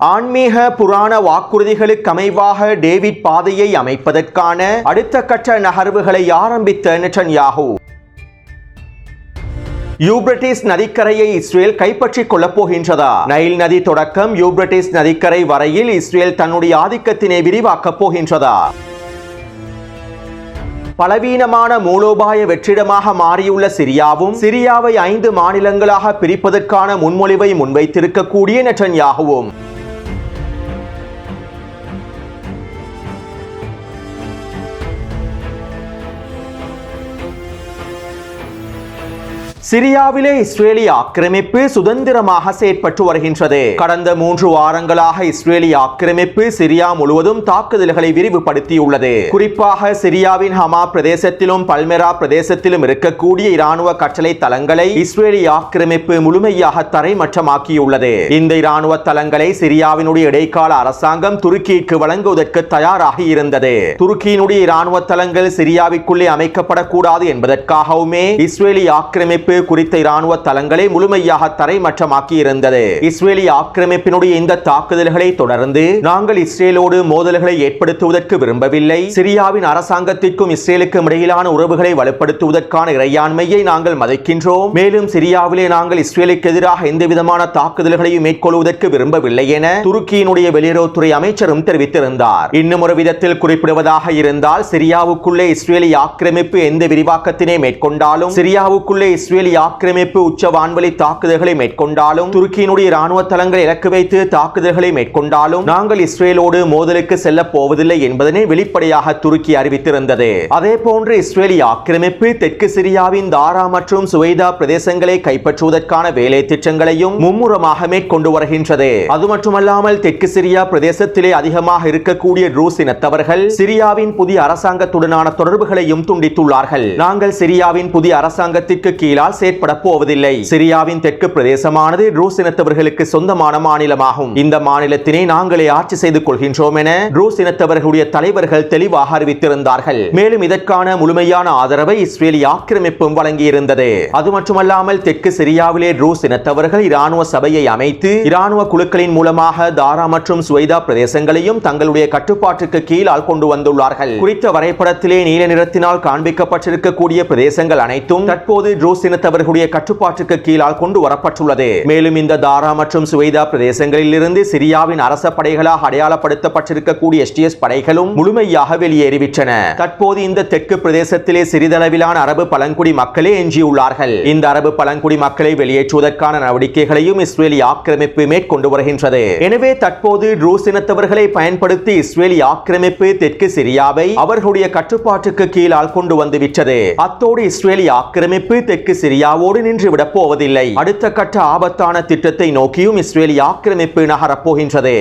ஆன்மீக புராண வாக்குறுதிகளுக்கு அமைவாக டேவிட் பாதையை அமைப்பதற்கான அடுத்த கட்ட நகர்வுகளை ஆரம்பித்த நெட்டன்யாஹூ. யூப்ரட்டிஸ் நதிக்கரையை இஸ்ரேல் கைப்பற்றிக் கொள்ளப் போகின்றதா? நைல் நதி தொடக்கம் யூப்ரட்டிஸ் நதிக்கரை வரையில் இஸ்ரேல் தன்னுடைய ஆதிக்கத்தினை விரிவாக்கப் போகின்றதா? பலவீனமான மூலோபாய வெற்றிடமாக மாறியுள்ள சிரியாவை 5 மாநிலங்களாக பிரிப்பதற்கான முன்மொழிவை முன்வைத்திருக்கக்கூடிய நெட்டன்யாஹூவும் சிரியாவிலே இஸ்ரேலிய ஆக்கிரமிப்பு சுதந்திரமாக செயற்பட்டு வருகின்றது. கடந்த 3 வாரங்களாக இஸ்ரேலிய ஆக்கிரமிப்பு சிரியா முழுவதும் தாக்குதல்களை விரிவுபடுத்தியுள்ளது. குறிப்பாக சிரியாவின் ஹமா பிரதேசத்திலும் பல்மெரா பிரதேசத்திலும் இருக்கக்கூடிய இராணுவ கட்டளை தளங்களை இஸ்ரேலிய ஆக்கிரமிப்பு முழுமையாக தரைமட்டமாக்கியுள்ளது. இந்த இராணுவ தளங்களை சிரியாவினுடைய இடைக்கால அரசாங்கம் துருக்கிக்கு வழங்குவதற்கு தயாராக இருந்தது. துருக்கியினுடைய இராணுவ தளங்கள் சிரியாவிற்குள்ளே அமைக்கப்படக்கூடாது என்பதற்காகவுமே இஸ்ரேலிய ஆக்கிரமிப்பு குறித்த இராணுவ தளங்களை முழுமையாக தரைமட்டமாக்கி இருந்தது. இஸ்ரேலிய ஆக்கிரமிப்பினுடைய இந்த தாக்குதல்களை தொடர்ந்து நாங்கள் இஸ்ரேலோடு மோதல்களை ஏற்படுத்துவதற்கு விரும்பவில்லை. சிரியாவின் அரசாங்கத்திற்கும் இஸ்ரேலுக்கும் இடையிலான உறவுகளை வலுப்படுத்துவதற்கான இறையாண்மையை நாங்கள் மதிக்கின்றோம். மேலும் சிரியாவிலே நாங்கள் இஸ்ரேலுக்கு எதிராக எந்தவிதமான தாக்குதல்களையும் மேற்கொள்வதற்கு விரும்பவில்லை என துருக்கியினுடைய வெளியுறவுத்துறை அமைச்சரும் தெரிவித்திருந்தார். இன்னும் ஒரு விதத்தில் குறிப்பிடுவதாக இருந்தால் சிரியாவுக்குள்ளே இஸ்ரேலிய ஆக்கிரமிப்பு எந்த விரிவாக்கத்தினை மேற்கொண்டாலும் சிரியாவுக்குள்ளே இஸ்ரேலிய ஆக்கிரமிப்பு உச்ச வான்வழி தாக்குதல்களை மேற்கொண்டாலும் துருக்கியினுடைய இராணுவ தளங்களை இலக்கு வைத்து தாக்குதல்களை மேற்கொண்டாலும் நாங்கள் இஸ்ரேலோடு மோதலுக்கு செல்ல போவதில்லை என்பதனை வெளிப்படையாக துருக்கி அறிவித்திருந்தது. அதே போன்று இஸ்ரேலிய ஆக்கிரமிப்பு தெற்கு சிரியாவின் தாரா மற்றும் சுவைதா பிரதேசங்களை கைப்பற்றுவதற்கான வேலை திட்டங்களையும் மும்முரமாக மேற்கொண்டு வருகின்றது. அது மட்டுமல்லாமல் தெற்கு சிரியா பிரதேசத்திலே அதிகமாக இருக்கக்கூடிய ரூஸ் இனத்தவர்கள் சிரியாவின் புதிய அரசாங்கத்துடனான தொடர்புகளையும் துண்டித்துள்ளார்கள். நாங்கள் சிரியாவின் புதிய அரசாங்கத்திற்கு கீழால் செயற்பட போவதில்லை. சிரியாவின் தெற்கு பிரதேசமானது ரூஸ் இனத்தவர்களுக்கு சொந்தமான மாநிலமாகும். இந்த மாநிலத்தினை நாங்களே ஆட்சி செய்து கொள்கின்றோம் என ரூஸ் இனத்தவர்களுடைய தலைவர்கள் தெளிவாக அறிவித்திருந்தார்கள். மேலும் இதற்கான முழுமையான ஆதரவை இஸ்ரேலிய ஆக்கிரமிப்பும் வழங்கியிருந்தது. அது மட்டுமல்லாமல் தெற்கு சிரியாவிலே ரூஸ் இனத்தவர்கள் இராணுவ சபையை அமைத்து இராணுவ குழுக்களின் மூலமாக தாரா மற்றும் சுவைதா பிரதேசங்களையும் தங்களுடைய கட்டுப்பாட்டுக்கு கீழால் கொண்டு வந்துள்ளார்கள். குறித்த வரைபடத்திலே நீல நிறத்தினால் காண்பிக்கப்பட்டிருக்கக்கூடிய பிரதேசங்கள் அனைத்தும் தற்போது ரூஸ் இனத்தவர்களுடைய கட்டுப்பாட்டுக்கு கீழால் கொண்டு வரப்பட்டுள்ளது. மேலும் இந்த தாரா மற்றும் சுவைதா பிரதேசங்களில் இருந்து சிரியாவின் அரச படைகளாக அடையாளப்படுத்தப்பட்டிருக்கக்கூடிய எஸ்டிஎஸ் படைகளும் முழுமையாக வெளியேறிவிட்டன. தற்போது இந்த தெற்கு பிரதேசத்திலே சிறிதளவிலான அரபு பழங்குடி மக்களே எஞ்சியுள்ளார்கள். இந்த அரபு பழங்குடி மக்களை வெளியேற்றுவதற்கான நடவடிக்கைகளையும் இஸ்ரேலிய ஆக்கிரமிப்பு மேற்கொண்டு வருகின்றது. எனவே தற்போது ரூஸ் இனத்தவர்களை பயன்படுத்தி இஸ்ரேலிய ஆக்கிரமிப்பு தெற்கு சிரியாவை அவர்களுடைய கட்டுப்பாட்டுக்கு கீழால் கொண்டு வந்துவிட்டது. அத்தோடு இஸ்ரேலிய ஆக்கிரமிப்பு தெற்கு சிரியாவோடு நின்றுவிடப் போவதில்லை. அடுத்த கட்ட ஆபத்தான திட்டத்தை நோக்கியும் இஸ்ரேலிய ஆக்கிரமிப்பு நகரப் போகின்றது.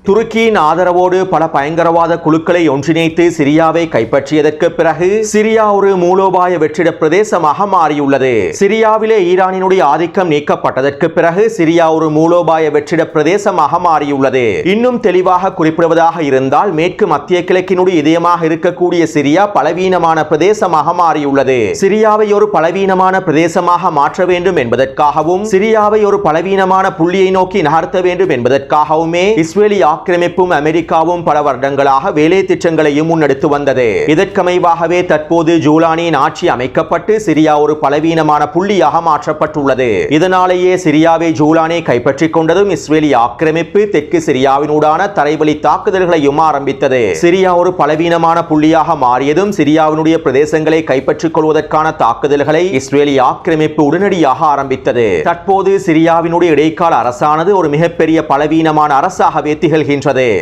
துருக்கியின் ஆதரவோடு பல பயங்கரவாத குழுக்களை ஒன்றிணைத்து சிரியாவை கைப்பற்றியதற்கு பிறகு சிரியா ஒரு மூலோபாய வெற்றிட பிரதேசமாக மாறியுள்ளது. சிரியாவிலே ஈரானினுடைய ஆதிக்கம் நீக்கப்பட்டதற்கு பிறகு சிரியா ஒரு மூலோபாய வெற்றிட பிரதேசமாக மாறியுள்ளது. இன்னும் தெளிவாக குறிப்பிடுவதாக இருந்தால் மேற்கு மத்திய கிழக்கினுடைய இதயமாக இருக்கக்கூடிய சிரியா பலவீனமான பிரதேசமாக மாறியுள்ளது. சிரியாவை ஒரு பலவீனமான பிரதேசமாக மாற்ற வேண்டும் என்பதற்காகவும் சிரியாவை ஒரு பலவீனமான புள்ளியை நோக்கி நகர்த்த வேண்டும் என்பதற்காகவுமே இஸ்ரேலிய ஆக்கிரமிப்பும் அமெரிக்காவும் பல வருடங்களாக வேலை திட்டங்களையும் முன்னெடுத்து வந்தது. இதற்கமைவாகவே தற்போது ஜூலானியின் ஆட்சி அமைக்கப்பட்டு சிரியா ஒரு பலவீனமான புள்ளியாக மாற்றப்பட்டுள்ளது. இதனாலேயே சிரியாவை ஜூலானை கைப்பற்றிக் கொண்டதும் இஸ்ரேலிய ஆக்கிரமிப்பு தெற்கு சிரியாவினூடான தரைவழி தாக்குதல்களையும் ஆரம்பித்தது. சிரியா ஒரு பலவீனமான புள்ளியாக மாறியதும் சிரியாவினுடைய பிரதேசங்களை கைப்பற்றிக் கொள்வதற்கான தாக்குதல்களை இஸ்ரேலிய ஆக்கிரமிப்பு உடனடியாக ஆரம்பித்தது. தற்போது சிரியாவினுடைய இடைக்கால அரசானது ஒரு மிகப்பெரிய பலவீனமான அரசாகவே திகழ்கின்றது.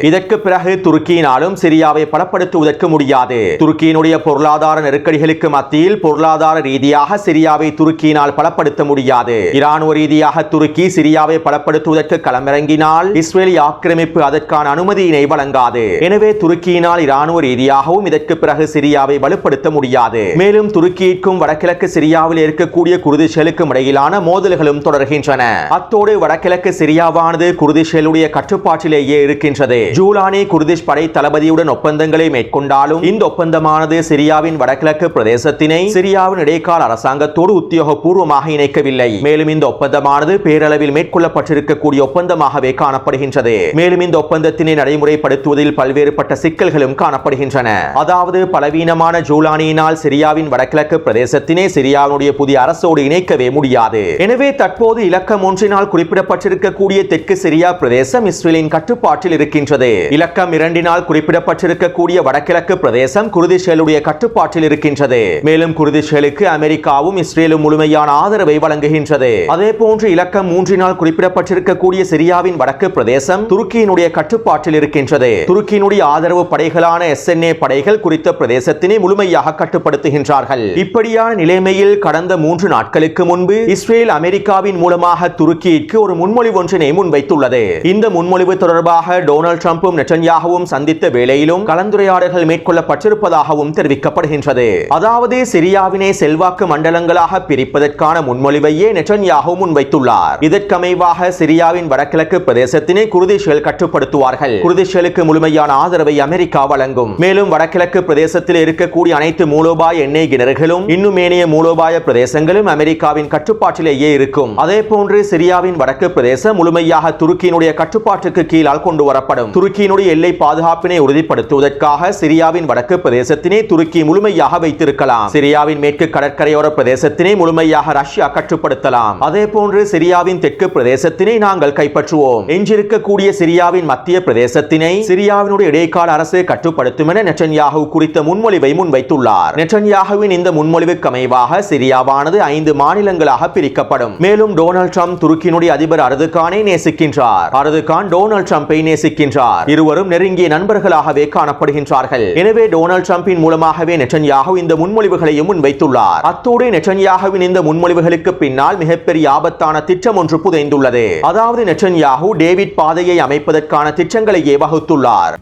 இதற்கு பிறகு துருக்கியினாலும் சிரியாவை பலப்படுத்துவதற்கு முடியாது. துருக்கியினுடைய பொருளாதார நெருக்கடிகளுக்கு மத்தியில் பொருளாதார ரீதியாக சிரியாவை துருக்கியினால் பலப்படுத்த முடியாது. இராணுவ ரீதியாக துருக்கி சிரியாவை பலப்படுத்துவதற்கு களமிறங்கினால் இஸ்ரேலிய ஆக்கிரமிப்பு அதற்கான அனுமதியினை வழங்காது. எனவே துருக்கியினால் இராணுவ ரீதியாகவும் இதற்கு பிறகு சிரியாவை வலுப்படுத்த முடியாது. மேலும் துருக்கிக்கும் வடகிழக்கு சிரியாவில் இருக்கக்கூடிய குர்திஷ்களுக்கும் இடையிலான மோதல்களும் தொடர்கின்றன. அத்தோடு வடகிழக்கு சிரியாவானது குர்திஷ்களுடைய கட்டுப்பாட்டிலேயே இருக்கின்றது. ஜூலானி குர்திஷ் படை தளபதியுடன் ஒப்பந்தங்களை மேற்கொண்டாலும் இந்த ஒப்பந்தமானது சிரியாவின் வடகிழக்கு பிரதேசத்தினை சிரியாவின் இடைக்கால அரசாங்கத்தோடு உத்தியோகபூர்வமாக இணைக்கவில்லை. மேலும் இந்த ஒப்பந்தமானது பேரளவில் மேற்கொள்ளப்பட்டிருக்கக்கூடிய ஒப்பந்தமாகவே காணப்படுகின்றது. மேலும் இந்த ஒப்பந்தத்தினை நடைமுறைப்படுத்துவதில் பல்வேறுபட்ட சிக்கல்களும் காணப்படுகின்றன. அதாவது பலவீனமான ஜூலானியினால் சிரியாவின் வடகிழக்கு பிரதேசத்தினை சிரியாவுடைய புதிய அரசோடு இணைக்கவே முடியாது. எனவே தற்போது இலக்கம் 1 குறிப்பிடப்பட்டிருக்கக்கூடிய தெற்கு சிரியா பிரதேசம் இஸ்ரேலின் கட்டுப்பாட்டில் இருக்கின்றது. இலக்கம் 2 குறிப்பிடப்பட்டிருக்கக்கூடிய வடகிழக்கு பிரதேசம் குர்திஷ்களுடைய கட்டுப்பாட்டில் இருக்கின்றது. மேலும் குர்திஷ்களுக்கு அமெரிக்காவும் இஸ்ரேலும் முழுமையான ஆதரவை வழங்குகின்றது. அதே போன்று இலக்கம் 3 குறிப்பிடப்பட்டிருக்கக்கூடிய சிரியாவின் வடக்கு பிரதேசம் துருக்கியினுடைய கட்டுப்பாட்டில் இருக்கின்றது. துருக்கியினுடைய ஆதரவு படைகளான SNA படைகள் குறித்த பிரதேசத்தினை முழுமையாக கட்டுப்படுத்துகின்றார்கள். இப்படியான நிலைமையில் கடந்த 3 நாட்களுக்கு முன்பு இஸ்ரேல் அமெரிக்காவின் மூலமாக துருக்கிக்கு ஒரு முன்மொழிவு ஒன்றினை முன்வைத்துள்ளது. இந்த முன்மொழிவு தொடர்பாக டொனால்ட் ட்ரம்பும் நெட்டன்யாகுவும் சந்தித்த வேளையிலும் கலந்துரையாடல்கள் மேற்கொள்ளப்பட்டிருப்பதாகவும் தெரிவிக்கப்படுகின்றது. அதாவது சிரியாவினை செல்வாக்கு மண்டலங்களாக பிரிப்பதற்கான முன்மொழிவையே நெட்டன்யாகு முன்வைத்துள்ளார். இதற்கமைவாக சிரியாவின் வடகிழக்கு பிரதேசத்தினை குர்திஷ்கள் கட்டுப்படுத்துவார்கள். குர்திஷ்களுக்கு முழுமையான ஆதரவை அமெரிக்கா வழங்கும். மேலும் வடகிழக்கு பிரதேசத்தில் இருக்கக்கூடிய அனைத்து மூலோபாய எண்ணெய் கிணறுகளும் இன்னும் ஏனைய மூலோபாய பிரதேசங்களும் அமெரிக்காவின் கட்டுப்பாட்டிலேயே இருக்கும். அதே போன்று சிரியாவின் வடக்கு பிரதேசம் முழுமையாக துருக்கியினுடைய கட்டுப்பாட்டுக்கு கீழால் கொண்டு வரப்படும். துருக்கியினுடைய எல்லை பாதுகாப்பினை உறுதிப்படுத்துவதற்காக சிரியாவின் வடக்கு பிரதேசத்தினை துருக்கி முழுமையாக வைத்திருக்கலாம். சிரியாவின் மேற்கு கடற்கரையோர பிரதேசத்தினை முழுமையாக ரஷ்யா கட்டுப்படுத்தலாம். அதே போன்று சிரியாவின் தெற்கு பிரதேசத்தினை நாங்கள் கைப்பற்றுவோம். எஞ்சிருக்கக்கூடிய சிரியாவின் மத்திய பிரதேசத்தினை சிரியாவினுடைய இடைக்கால அரசு கட்டுப்படுத்தும் என நெட்டன்யாகு குறித்த முன்மொழிவை முன்வைத்துள்ளார். நெட்டன்யாகுவின் இந்த முன்மொழிவுக்கு அமைவாக சிரியாவானது 5 மாநிலங்களாக பிரிக்கப்படும். மேலும் டொனால்ட் ட்ரம்ப் துருக்கியினுடைய அதிபர் அர்துகானை நேசிக்கின்றார். அர்துகான் டொனால்ட் ட்ரம்பை நேசிக்கின்றார். இருவரும் நெருங்கிய நண்பர்களாகவே காணப்படுகின்றார்கள். எனவே டொனால்ட் ட்ரம்பின் மூலமாகவே நெட்டன்யாகு இந்த முன்மொழிவுகளையும் முன்வைத்துள்ளார். அத்தோடு நெட்டன்யாகுவின் இந்த முன்மொழிவுகளுக்கு பின்னால் மிகப்பெரிய ஆபத்தான திட்டம் ஒன்று புதைந்துள்ளது. அதாவது நெட்டன்யாகு டேவிட் பாதையை அமைப்பதற்கான திட்டங்களையே வகுத்துள்ளார்.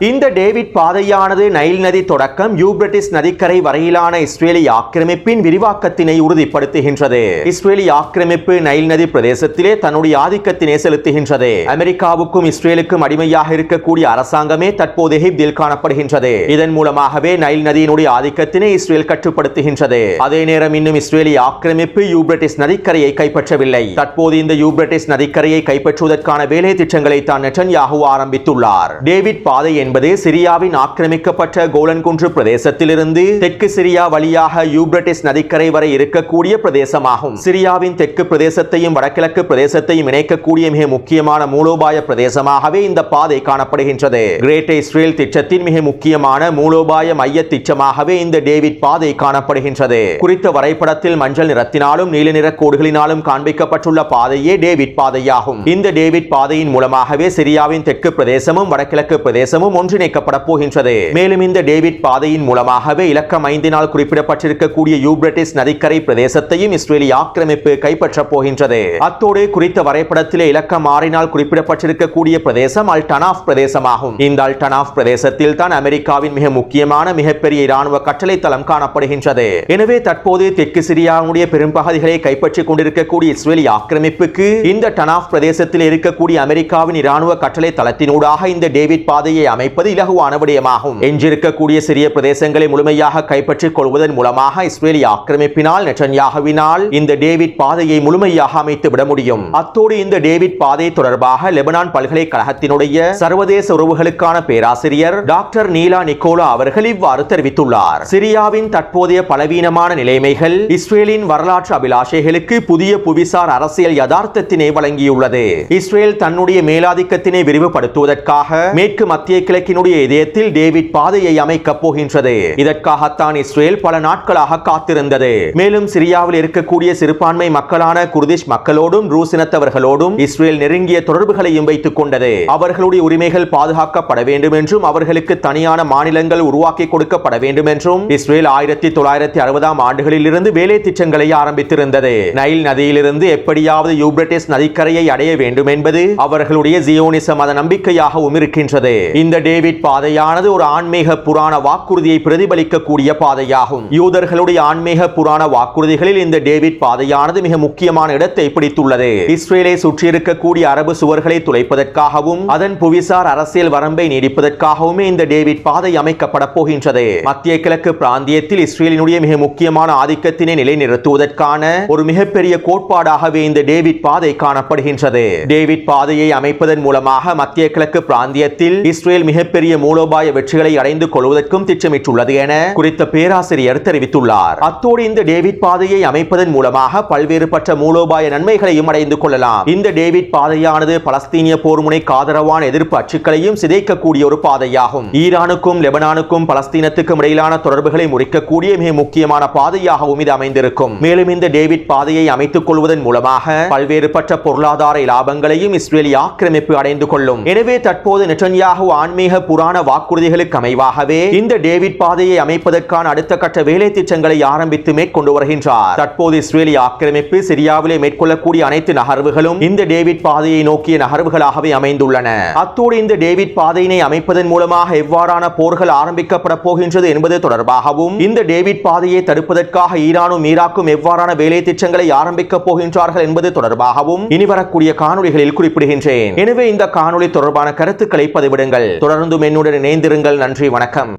இந்த டேவிட் பாதையானது நைல் நதி தொடக்கம் யூப்ரட்டிஸ் நதிக்கரை வரையிலான இஸ்ரேலிய ஆக்கிரமிப்பின் விரிவாக்கத்தினை உறுதிப்படுத்துகின்றது. இஸ்ரேலிய ஆக்கிரமிப்பு நைல் நதி பிரதேசத்திலே தன்னுடைய ஆதிக்கத்தினை செலுத்துகின்றது. அமெரிக்காவுக்கும் இஸ்ரேலுக்கும் அடிமையாக இருக்கக்கூடிய அரசாங்கமே தற்போது எகிப்தில் காணப்படுகின்றது. இதன் மூலமாகவே நைல் நதியினுடைய ஆதிக்கத்தினை இஸ்ரேல் கட்டுப்படுத்துகின்றது. அதே நேரம் இன்னும் இஸ்ரேலிய ஆக்கிரமிப்பு யூப்ரட்டிஸ் நதிக்கரையை கைப்பற்றவில்லை. தற்போது இந்த யூப்ரட்டிஸ் நதிக்கரையை கைப்பற்றுவதற்கான வேலை திட்டங்களை தான் நெட்டன்யாகு ஆரம்பித்துள்ளார். டேவிட் பாதை என்பது சிரியாவின் ஆக்கிரமிக்கப்பட்ட கோலன் குன்று பிரதேசத்திலிருந்து தெற்கு சிரியா வழியாக யூப்ரட்டிஸ் நதிக்கரை வரை இருக்கக்கூடிய பிரதேசமாகும். சிரியாவின் தெற்கு பிரதேசத்தையும் வடகிழக்கு பிரதேசத்தையும் இணைக்கக்கூடிய மிக முக்கியமான மூலோபாய பிரதேசமாகவே இந்த பாதை காணப்படுகின்றது. கிரேட் இஸ்ரேல் திட்டத்தின் மிக முக்கியமான மூலோபாய மைய திட்டமாகவே இந்த டேவிட் பாதை காணப்படுகின்றது. குறித்த வரைபடத்தில் மஞ்சள் நிறத்தினாலும் நீல நிற கோடுகளினாலும் காண்பிக்கப்பட்டுள்ள பாதையே டேவிட் பாதையாகும். இந்த டேவிட் பாதையின் மூலமாகவே சிரியாவின் தெற்கு பிரதேசமும் வடகிழக்கு பிரதேசமும் ஒன்றிணைக்கப்பட போகின்றது. மேலும் இந்த டேவிட் பாதையின் மூலமாகவே இலக்கம் 5 குறிப்பிடப்பட்டிருக்கக்கூடிய யூப்ரட்டிஸ் நதிக்கரை பிரதேசத்தையும் இஸ்ரேலிய ஆக்கிரமிப்பு கைப்பற்ற போகின்றது. அத்தோடு குறித்த வரைபடத்திலே இலக்கம் 6 குறிப்பிடப்பட்டிருக்கக்கூடிய பிரதேசம் அல் டனாஃப் பிரதேசமாகும். இந்த அல் டனாஃப் பிரதேசத்தில் தான் அமெரிக்காவின் மிக முக்கியமான மிகப்பெரிய இராணுவ கட்டளை தளம் காணப்படுகின்றது. எனவே தற்போது தெற்கு சிரியாவுடைய பெரும்பகுதிகளை கைப்பற்றிக் கொண்டிருக்கக்கூடிய இஸ்ரேலிய ஆக்கிரமிப்புக்கு இந்த டனாஃப் பிரதேசத்தில் இருக்கக்கூடிய அமெரிக்காவின் இராணுவ கட்டளை தளத்தினூடாக இந்த டேவிட் பாதையை அமைப்பது இலகுவான விடயமாகும். எஞ்சிருக்கக்கூடிய சிறிய பிரதேசங்களை முழுமையாக கைப்பற்றிக் கொள்வதன் மூலமாக இஸ்ரேலிய ஆக்கிரமிப்பினால் நெட்டன்யாகுவினால் இந்த டேவிட் பாதையை முழுமையாக அமைத்து விட முடியும். அத்தோடு இந்த டேவிட் பாதை தொடர்பாக லெபனான் பல்கலைக்கழகத்தினுடைய சர்வதேச உறவுகளுக்கான பேராசிரியர் டாக்டர் நீலா நிக்கோலா அவர்கள் இவ்வாறு தெரிவித்துள்ளார். சிரியாவின் தற்போதைய பலவீனமான நிலைமைகள் இஸ்ரேலின் வரலாற்று அபிலாஷைகளுக்கு புதிய புவிசார் அரசியல் யதார்த்தத்தினை வழங்கியுள்ளது. இஸ்ரேல் தன்னுடைய மேலாதிக்கத்தினை விரிவுபடுத்துவதற்காக மேற்கு மத்திய கிழக்கினுடைய இதயத்தில் டேவிட் பாதையை அமைக்கப் போகின்றது. இதற்காகத்தான் இஸ்ரேல் பல நாட்களாக காத்திருந்தது. மேலும் சிரியாவில் இருக்கக்கூடிய சிறுபான்மை மக்களான குர்திஷ் மக்களோடும் ரூஸ் இனத்தவர்களோடும் இஸ்ரேல் நெருங்கிய தொடர்புகளையும் வைத்துக் கொண்டது. அவர்களுடைய உரிமைகள் பாதுகாக்கப்பட வேண்டும் என்றும் அவர்களுக்கு தனியான மாநிலங்கள் உருவாக்கி கொடுக்கப்பட வேண்டும் என்றும் இஸ்ரேல் 1960ஆம் ஆண்டுகளில் இருந்து வேலை திட்டங்களை ஆரம்பித்திருந்தது. நைல் நதியிலிருந்து எப்படியாவது யூப்ரட்டிஸ் நதிக்கரையை அடைய வேண்டும் என்பது அவர்களுடைய ஜியோனிச மத நம்பிக்கையாகவும் இருக்கின்றது. இந்த டேவிட் பாதையானது ஒரு ஆன்மீக புராண வாக்குறுதியை பிரதிபலிக்கக்கூடிய பாதையாகும். யூதர்களுடைய ஆன்மீக புராண வாக்குறுதிகளில் இந்த டேவிட் பாதையானது மிக முக்கியமான இடத்தை பிடித்துள்ளது. இஸ்ரேலை சுற்றியிருக்கக்கூடிய அரபு சுவர்களை துளைப்பதற்காகவும் அதன் புவிசார் அரசியல் வரம்பை நீடிப்பதற்காகவுமே இந்த டேவிட் பாதை அமைக்கப்பட போகின்றது. மத்திய கிழக்கு பிராந்தியத்தில் இஸ்ரேலினுடைய மிக முக்கியமான ஆதிக்கத்தினை நிலைநிறுத்துவதற்கான ஒரு மிகப்பெரிய கோட்பாடாகவே இந்த டேவிட் பாதை காணப்படுகின்றது. டேவிட் பாதையை அமைப்பதன் மூலமாக மத்திய கிழக்கு பிராந்தியத்தில் இஸ்ரேல் மிகப்பெரிய மூலோபாய வெற்றிகளை அடைந்து கொள்வதற்கும் திட்டமிட்டுள்ளது என குறித்த பேராசிரியர் தெரிவித்துள்ளார். அத்தோடு இந்த டேவிட் பாதையை அமைப்பதன் மூலமாக பல்வேறுபட்ட மூலோபாய நன்மைகளையும் அடைந்து கொள்ளலாம். இந்த டேவிட் பாதையானது பலஸ்தீனிய போர் முனைக்கு ஆதரவான எதிர்ப்பு அச்சுக்களையும் சிதைக்கக்கூடிய ஒரு பாதையாகும். ஈரானுக்கும் லெபனானுக்கும் பலஸ்தீனத்துக்கும் இடையிலான தொடர்புகளை முறிக்கக்கூடிய மிக முக்கியமான பாதையாகவும் இது அமைந்திருக்கும். மேலும் இந்த டேவிட் பாதையை அமைத்துக் கொள்வதன் மூலமாக பல்வேறுபட்ட பொருளாதார லாபங்களையும் இஸ்ரேலிய ஆக்கிரமிப்பு அடைந்து கொள்ளும். எனவே தற்போது நெட்டன்யாஹு ஆன்மீக புராண வாக்குறுதிகளுக்கு அமைவாகவே இந்த டேவிட் பாதையை அமைப்பதற்கான அடுத்த கட்ட வேலை திட்டங்களை ஆரம்பித்து மேற்கொண்டு வருகின்றார். தற்போது இஸ்ரேலிய ஆக்கிரமிப்பு சிரியாவிலே மேற்கொள்ளக்கூடிய அனைத்து நகர்வுகளும் இந்த டேவிட் பாதையை நோக்கிய நகர்வுகளாகவே அமைந்துள்ளன. அத்தோடு இந்த டேவிட் பாதையினை அமைப்பதன் மூலமாக எவ்வாறான போர்கள் ஆரம்பிக்கப்பட போகின்றது என்பது தொடர்பாகவும் இந்த டேவிட் பாதையை தடுப்பதற்காக ஈரானும் ஈராக்கும் எவ்வாறான வேலை திட்டங்களை ஆரம்பிக்க போகின்றார்கள் என்பது தொடர்பாகவும் இனி வரக்கூடிய காணொளிகளில் குறிப்பிடுகின்றேன். எனவே இந்த காணொளி தொடர்பான கருத்துக்களை பதிவிடுங்கள். தொடர்ந்தும் என்னுடன் இணைந்திருங்கள். நன்றி, வணக்கம்.